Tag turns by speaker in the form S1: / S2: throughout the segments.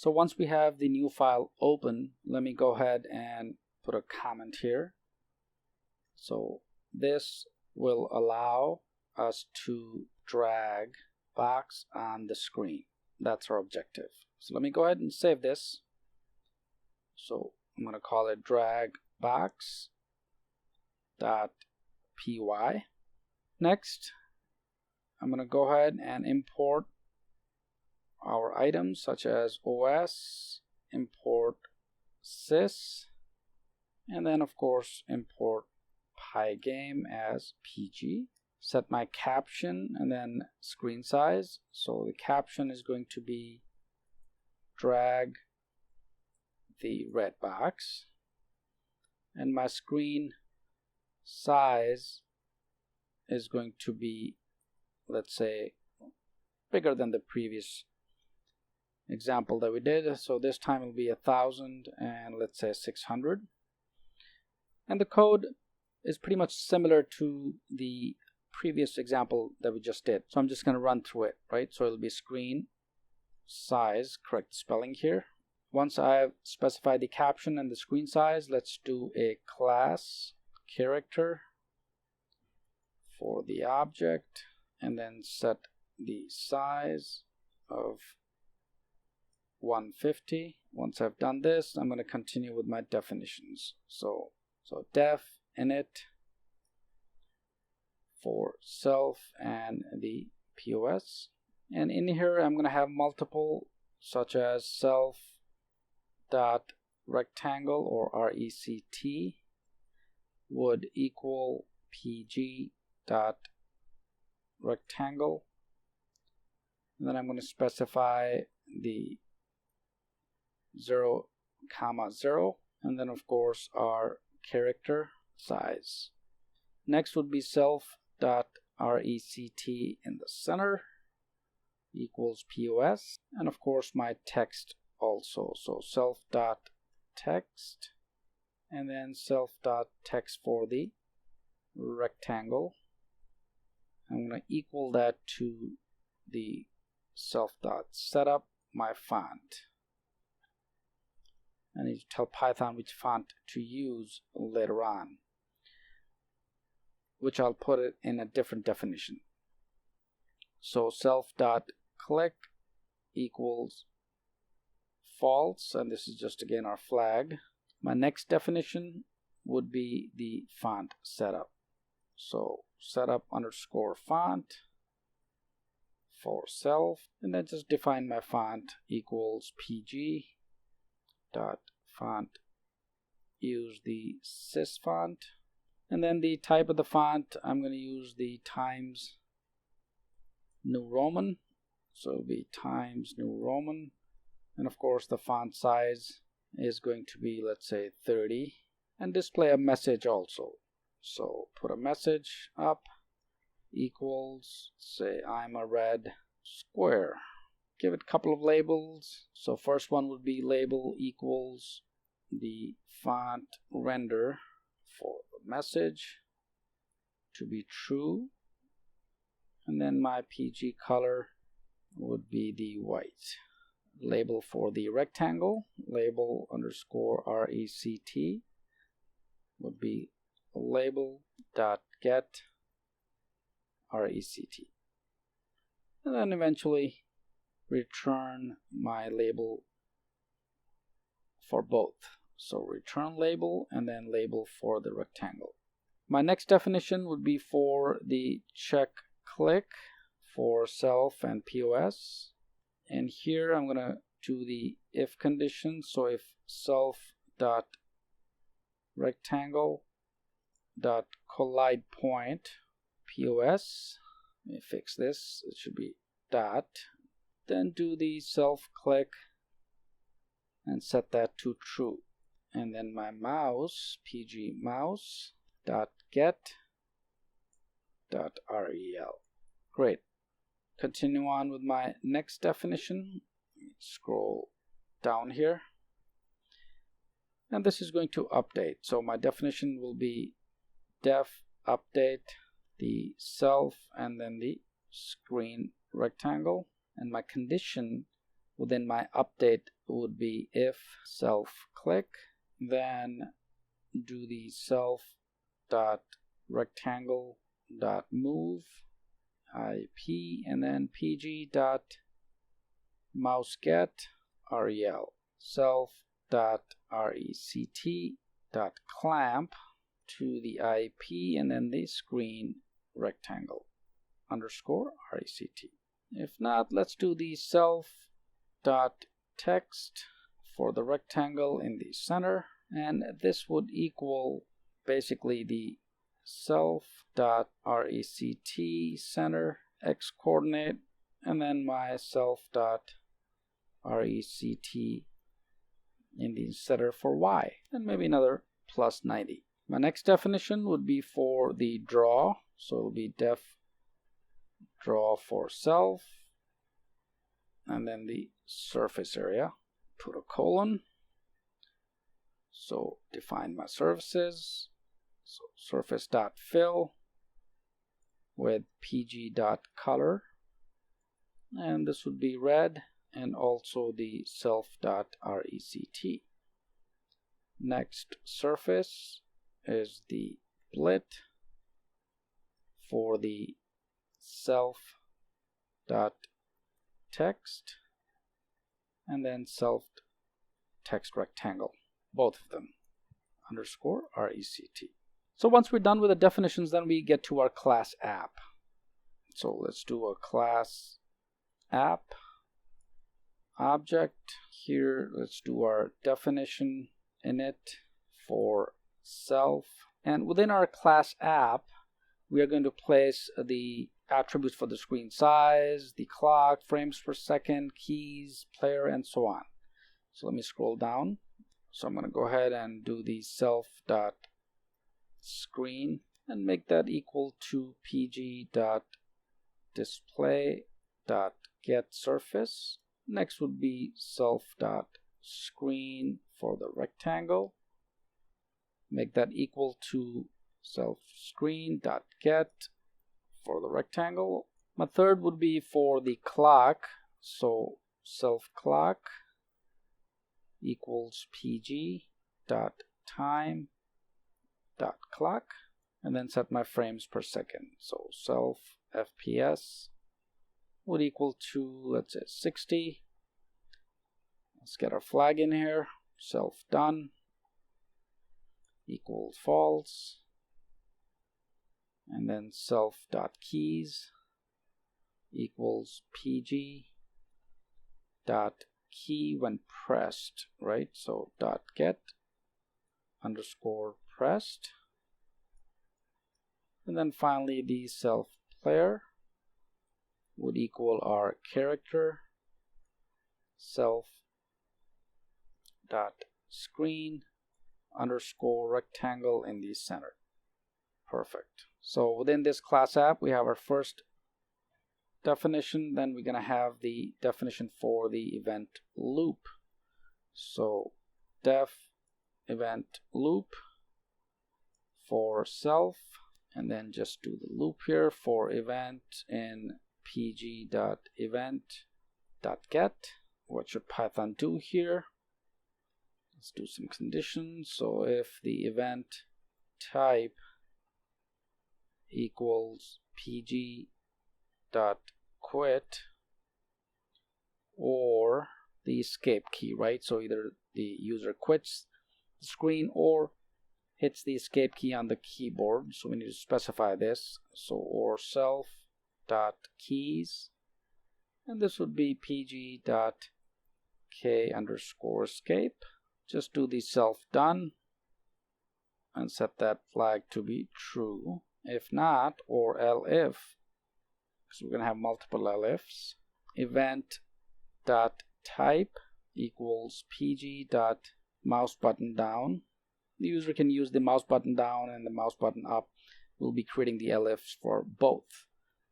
S1: So once we have the new file open, let me go ahead and put a comment here. So this will allow us to drag box on the screen. That's our objective. So let me go ahead and save this. So I'm going to call it drag box.py. Next, I'm going to go ahead and import our items such as OS, import sys, and then of course import Pygame as PG. Set my caption and then screen size. So the caption is going to be drag the red box, and my screen size is going to be, let's say, bigger than the previous example that we did. So this time it will be 1000 and let's say 600. And the code is pretty much similar to the previous example that we just did. So I'm just going to run through it, right? So it'll be screen size, correct spelling here. Once I've specified the caption and the screen size, let's do a class character for the object and then set the size of 150. Once I've done this, I'm going to continue with my definitions. So def init for self and the POS, and in here I'm going to have multiple, such as self dot rectangle or RECT would equal PG dot rectangle, and then I'm going to specify the 0, 0, and then of course our character size. Next would be self dot RECT in the center equals POS, and of course my text also. So self dot text and then self dot text for the rectangle. I'm going to equal that to the self dot setup, my font. I need to tell Python which font to use later on, which I'll put it in a different definition. So self.click equals false, and this is just again our flag. My next definition would be the font setup. So setup underscore font for self, and then just define my font equals PG dot font, use the sys font, and then the type of the font I'm going to use the Times New Roman, so it'll be Times New Roman, and of course the font size is going to be, let's say, 30, and display a message also. So put a message up equals, say I'm a red square. Give it a couple of labels. So first one would be label equals the font render for the message to be true, and then my PG color would be the white. Label for the rectangle, label underscore RECT would be label dot get RECT, and then eventually return my label for both. So return label and then label for the rectangle. My next definition would be for the check click for self and POS, and here I'm going to do the if condition. So if self dot rectangle dot collide point POS, let me fix this, it should be dot, then do the self click and set that to true, and then my mouse PG mouse dot get dot rel. Great. Continue on with my next definition. Scroll down here, and this is going to update. So my definition will be def update the self and then the screen rectangle, and my condition within my update would be if self click, then do the self dot rectangle dot move IP, and then pg dot mouse get rel self dot rect dot clamp to the IP, and then the screen rectangle underscore rect. If not, let's do the self dot text for the rectangle in the center, and this would equal basically the self dot rect center x coordinate, and then my self dot rect in the center for y, and maybe another plus 90. My next definition would be for the draw, so it will be def draw for self, and then the surface area, put a colon. So define my surfaces, so surface dot fill with pg dot color, and this would be red, and also the self dot rect. Next surface is the split for the self dot text, and then self text rectangle, both of them underscore rect. So once we're done with the definitions, then we get to our class app. So let's do a class app object here. Let's do our definition init for self, and within our class app we are going to place the attributes for the screen size, the clock, frames per second, keys, player, and so on. So let me scroll down. So I'm going to go ahead and do the self dot screen and make that equal to pg dot display dot get surface. Next would be self dot screen for the rectangle, make that equal to self screen dot get for the rectangle. My third would be for the clock, so self clock equals pg dot time dot clock, and then set my frames per second, so self fps would equal to, let's say, 60. Let's get our flag in here, self done equals false, and then self dot keys equals pg dot key when pressed, right? So dot get underscore pressed, and then finally the self player would equal our character self dot screen underscore rectangle in the center. Perfect. So within this class app we have our first definition, then we're going to have the definition for the event loop. So def event loop for self, and then just do the loop here for event in pg.event.get. What should Python do here? Let's do some conditions. So if the event type equals pg.quit or the escape key, right? So either the user quits the screen or hits the escape key on the keyboard. So we need to specify this. So or self dot keys, and this would be pg dot k underscore escape. Just do the self done and set that flag to be true. If not, or elif, because we're going to have multiple elifs, event dot type equals pg dot mouse button down. The user can use the mouse button down and the mouse button up. We'll be creating the elifs for both.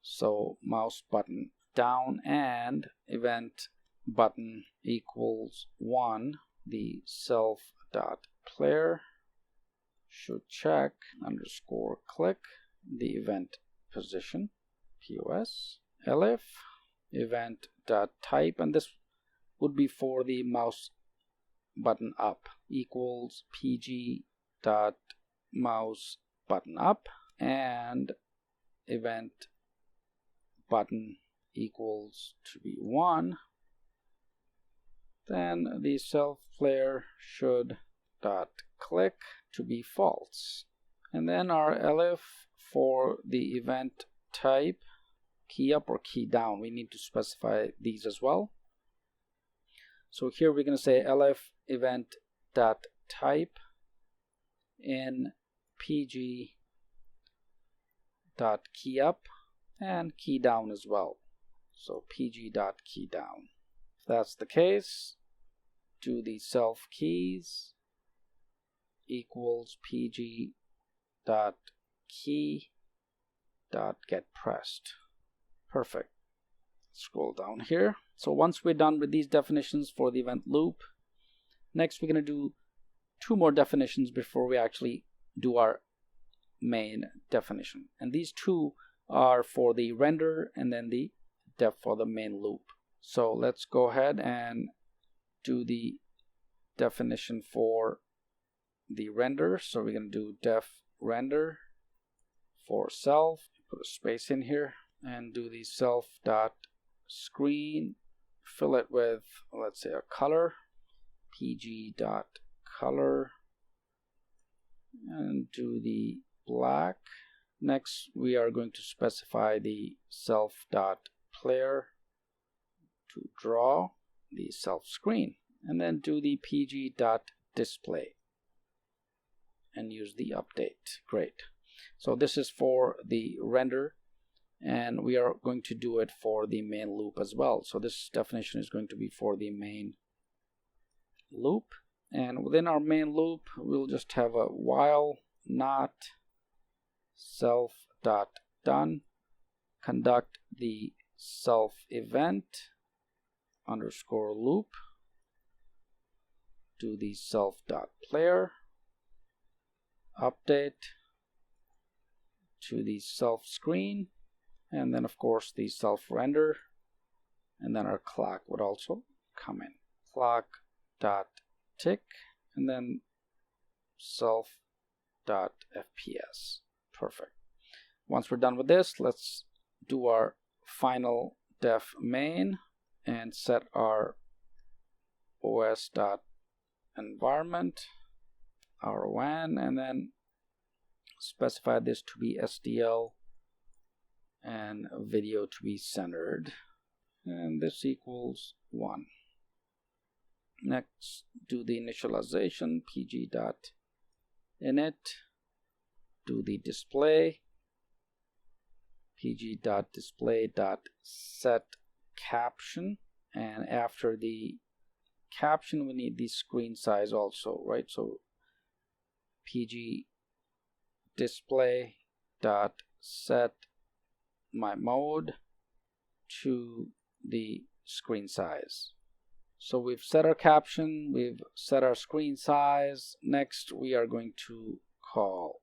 S1: So mouse button down and event button equals 1. The self dot player should check underscore click the event position POS elif event dot type, and this would be for the mouse button up, equals pg dot mouse button up, and event button equals to be 1. Then the self player should dot click to be false. And then our elif for the event type, key up or key down, we need to specify these as well. So here we're going to say elif event dot type in pg dot key up and key down as well. So pg dot key down. If that's the case, do the self keys equals pg dot key dot get pressed. Perfect. Scroll down here. So once we're done with these definitions for the event loop, next we're going to do 2 more definitions before we actually do our main definition. And these 2 are for the render and then the def for the main loop. So let's go ahead and do the definition for the render. So we're going to do def render for self, put a space in here, and do the self dot screen, fill it with, let's say, a color, pg dot color, and do the black. Next we are going to specify the self dot player to draw the self screen, and then do the pg dot display and use the update. Great. So this is for the render, and we are going to do it for the main loop as well. So this definition is going to be for the main loop, and within our main loop we'll just have a while not self dot done conduct the self event underscore loop, do the self dot player, update to the self screen, and then of course the self render, and then our clock would also come in, clock dot tick, and then self dot fps. Perfect. Once we're done with this, let's do our final def main and set our os dot environment, our WAN, and then specify this to be SDL and video to be centered, and this equals 1. Next, do the initialization, pg dot init, do the display, pg dot display dot set caption, and after the caption we need the screen size also, right? So pg display dot set my mode to the screen size. So we've set our caption, we've set our screen size. Next we are going to call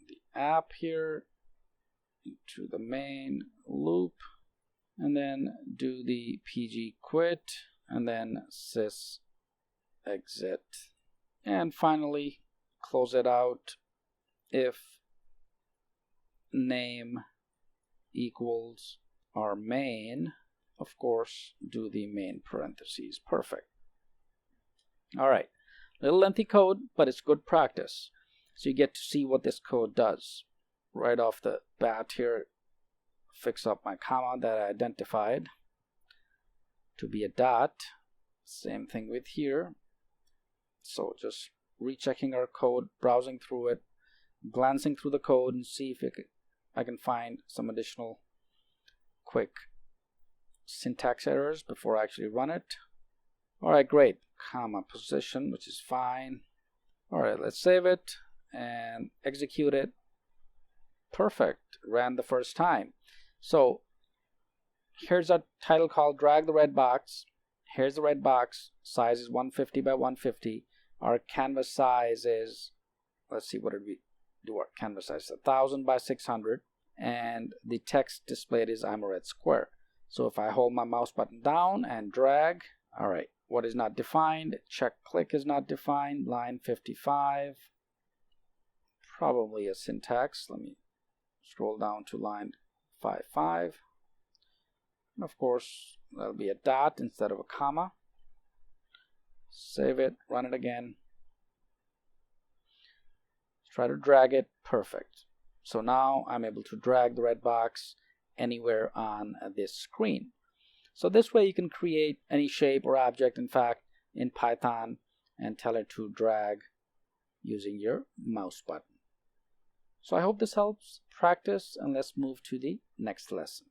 S1: the app here into the main loop, and then do the pg quit, and then sys exit, and finally close it out if name equals our main. Of course, do the main parentheses. Perfect. All right, little lengthy code, but it's good practice. So you get to see what this code does. Right off the bat here, fix up my comma that I identified to be a dot. Same thing with here. So just rechecking our code, browsing through it, glancing through the code, and see if I can find some additional quick syntax errors before I actually run it. Alright, great. Comma position, which is fine. Alright, let's save it and execute it. Perfect. Ran the first time. So here's our title called drag the red box. Here's the red box. Size is 150 by 150. Our canvas size is, let's see, what did we do? Our canvas size is 1000 by 600, and the text displayed is I'm a red square. So if I hold my mouse button down and drag, All right, what is not defined? Check click is not defined. Line 55, probably a syntax. Let me scroll down to line 55. And of course, that'll be a dot instead of a comma. Save it, run it again. Try to drag it, perfect. So now I'm able to drag the red box anywhere on this screen. So this way you can create any shape or object, in fact, in Python and tell it to drag using your mouse button. So I hope this helps practice, and let's move to the next lesson.